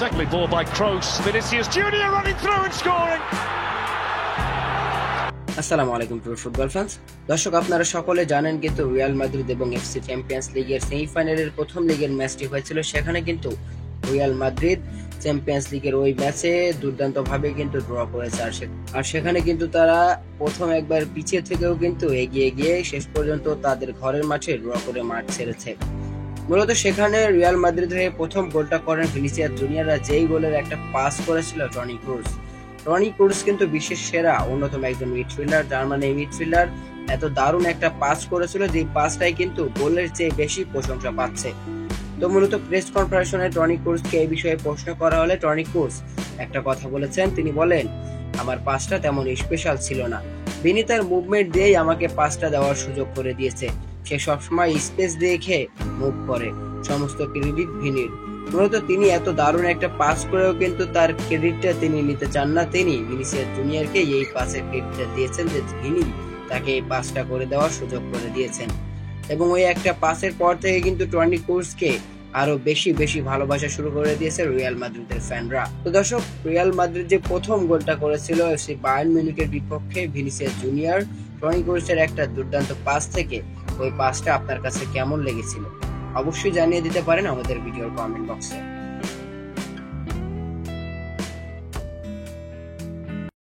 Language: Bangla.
Secondly, ball by Kroos. Vinicius Junior running through and scoring. আসসালামু আলাইকুম প্রিয় ফুটবল ফ্যান্স। দর্শক, আপনারা সকলে জানেন কিন্তু রিয়াল মাদ্রিদ এবং এফসি চ্যাম্পিয়ন্স লিগের সেমিফাইনালের প্রথম লিগের ম্যাচটি হয়েছিল। সেখানে কিন্তু রিয়াল মাদ্রিদ চ্যাম্পিয়ন্স লিগের ওই ম্যাচে দুর্দান্তভাবে কিন্তু ড্র করেছে। আর সেখানে কিন্তু তারা প্রথম একবার পিছিয়ে থেকেও কিন্তু এগিয়ে গিয়ে শেষ পর্যন্ত তাদের ঘরের মাঠে ড্র করে মাঠ ছেড়েছে। মূলত সেখানে রিয়াল মাদ্রিদের হয়ে প্রথম গোলটা করেন ভিনিসিয়াস জুনিয়ররা, যেই গোলের একটা পাস করেছিল টনি ক্রুস। টনি ক্রুস কিন্তু বিশ্বের সেরা অন্যতম একজন মিডফিল্ডার, জার্মান এই মিডফিল্ডার এত দারুণ একটা পাস করেছিল যে পাসটাই কিন্তু গোলের চেয়ে বেশি প্রশংসা পাচ্ছে। তো মূলত প্রেস কনফারেন্সে টনি ক্রুসকে এই বিষয়ে প্রশ্ন করা হলে টনি ক্রুস একটা কথা বলেছেন। তিনি বলেন, আমার পাসটা তেমন স্পেশাল ছিল না, ভিনি তার মুভমেন্ট দিয়েই আমাকে পাসটা দেওয়ার সুযোগ করে দিয়েছে। সে সবসময় স্পেস দেখে মুভ করে, সমস্ত ক্রেডিট ভিনির। মূলত তিনি এত দারুণ একটা পাস করেও কিন্তু তার ক্রেডিটটা তিনি নিতে চান না। তিনি ভিনিসিয়াস জুনিয়রকে এই পাসের ক্রেডিটটা দিয়েছেন যে ভিনি তাকে এই পাসটা করে দেওয়ার সুযোগ করে দিয়েছেন। এবং ওই একটা পাসের পর থেকে কিন্তু টনি ক্রুসকে আরো বেশি ভালোবাসা শুরু করে দিয়েছে রিয়াল মাদ্রিদের ফ্যানরা। তো দর্শক, রিয়াল মাদ্রিদ যে প্রথম গোলটা করেছিল এফসি বায়ার্ন মিউনিখের বিপক্ষে ভিনিসিয়াস জুনিয়র, টনি ক্রুসের একটা দুর্দান্ত পাস থেকে ওই পাসটা আপনার কাছে কেমন লেগেছিল অবশ্যই জানিয়ে দিতে পারেন আমাদের ভিডিওর কমেন্ট বক্সে।